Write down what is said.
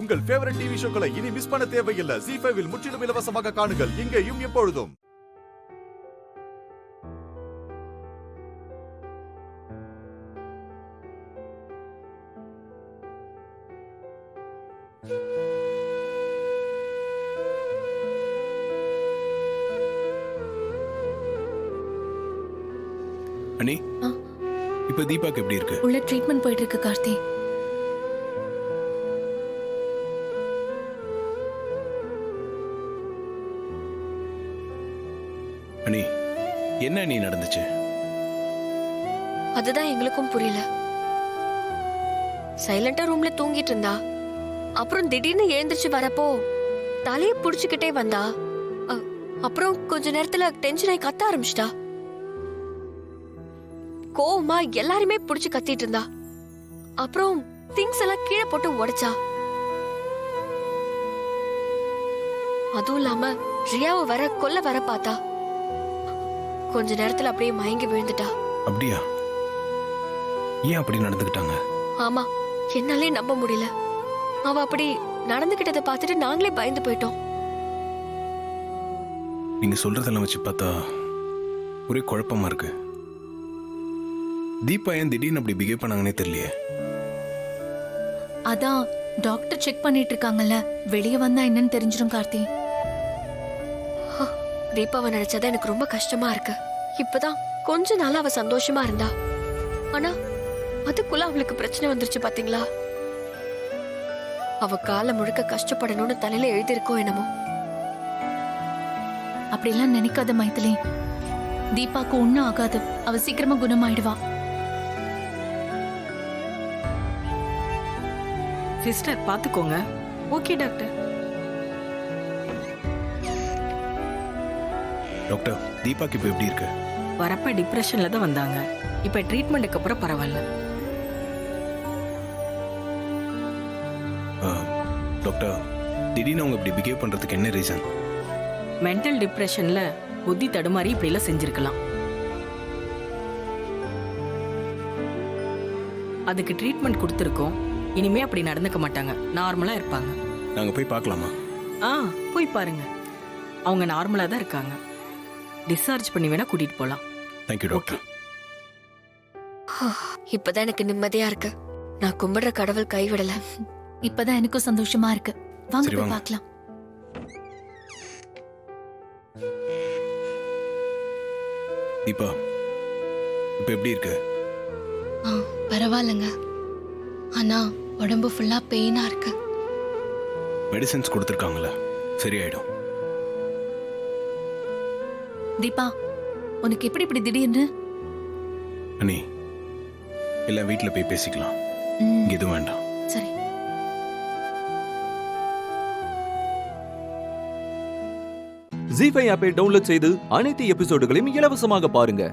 உங்கள் favourite TV ஷோக்களை இனி miss பண்ண தேவையில்லை. ZEE5 இல் முற்றிலும் இலவசமாக காணுங்கள். இங்கேயும் எப்பொழுதும். அண்ணி, இப்ப தீபாக்கு எப்படி இருக்கு? உள்ள ட்ரீட்மெண்ட் போயிட்டு இருக்கு கார்த்தி. அண்ணி, என்ன அண்ணி நடந்துச்சு? அதுதான் எங்களுக்கும் புரியல. சைலண்டா ரூம்ல தூங்கிட்டு இருந்தா, அப்புறம் திடீர்னு எழுந்திருச்சு வரப்போ தலைய புடிச்சுக்கிட்டே வந்தா. அப்புறம் கொஞ்ச நேரத்துல டென்ஷன் ஆகி கத்த ஆரம்பிச்சிட்டா. கோவமா எல்லாருமே புடிச்சு கத்திட்டு இருந்தா. அப்புறம் திங்ஸ் எல்லாம் கீழே போட்டு உடைச்சா. அதுவும் இல்லாம ரியாவை கொல்ல வர பார்த்தா. கொஞ்ச நேரத்துல அப்படியே மயங்கி விழுந்துட்டா. அப்படியா? ஏன் அப்படி நடந்துக்கிட்டாங்க? ஆமா, என்னாலே நம்ப முடியல. அவ அப்படி நடந்துகிட்டதை பார்த்துட்டு நாங்களே பயந்து போயிட்டோம். நீங்க சொல்றதெல்லாம் வச்சு பார்த்தா ஒரே குழப்பமா இருக்கு. தீபா ஏன் திடீர்னு அப்படி பிஹேவ் பண்ணாங்கன்னே தெரியலையே. அதான் டாக்டர் செக் பண்ணிட்டு இருக்காங்கல்ல, வெளியே வந்தா என்னன்னு தெரிஞ்சிடும் கார்த்தி. தீபாவை நினைச்சதா எனக்கு ரொம்ப கஷ்டமா இருக்கு. இப்பதான் கொஞ்ச நாளா அவ சந்தோஷமா இருந்தா. ஆனா அதுக்குள்ள அவளுக்கு பிரச்சனை வந்துருச்சு பாத்தீங்களா? அவ காலம் முழுக்க கஷ்டப்படணும்னு தலையில எழுதியிருக்கோ என்னமோ. அப்படிலாம் நினைக்காத மைத்திலி. தீபாக்கு ஒண்ணும் ஆகாது, அவ சீக்கிரமா குணமாயிடுவா. சிஸ்டர் பாத்துக்கோங்க. Okay doctor. டாக்டர், தீபாக்கு இப்ப எப்படி இருக்கு? வரப்ப டிப்ரெஷன்ல தான் வந்தாங்க. இப்ப ட்ரீட்மெண்ட்டுக்கு அப்புறம் பரவாயில்ல. டாக்டர், திடீர்னு அவங்க இப்படி பிஹேவ் பண்றதுக்கு என்ன ரீசன்? மென்டல் டிப்ரெஷன்ல புத்தி தடுமாறி இப்படி எல்லாம் செஞ்சிருக்கலாம். அதுக்கு ட்ரீட்மெண்ட் கொடுத்துருக்கோம். இனிமே அப்படி நடந்துக்க மாட்டாங்க, நார்மலா இருப்பாங்க. நாங்க போய் பார்க்கலாமா? போய் பாருங்க. அவங்க நார்மலா தான் இருக்காங்க. டிஸ்சார்ஜ் பண்ணி வேணா கூட்டிட்டு போலாம். Thank you doctor. இப்பதான் எனக்கு நிம்மதியா இருக்கு. நான் கும்பிடுற கடவுள் கைவிடல. இப்பதான் எனக்கும் சந்தோஷமா இருக்கு. வாங்க சரி, போய் வாங்க. பார்க்கலாம். தீபா இப்ப எப்படி இருக்கு? பரவாயில்லைங்க. ஆனா உடம்பு ஃபுல்லா பெயினா இருக்கு. மெடிசன்ஸ் கொடுத்துருக்காங்கல்ல, சரியாயிடும். தீபா, உனக்கு எப்படி இப்படி திடீர்னு? அண்ணி, எல்லாம் வீட்டில் போய் பேசிக்கலாம். இங்க எதுவும் வேண்டாம். சரி. ZEE5 ஆப்பை டவுன்லோட் செய்து அனைத்து எபிசோடுகளையும் இலவசமாக பாருங்க.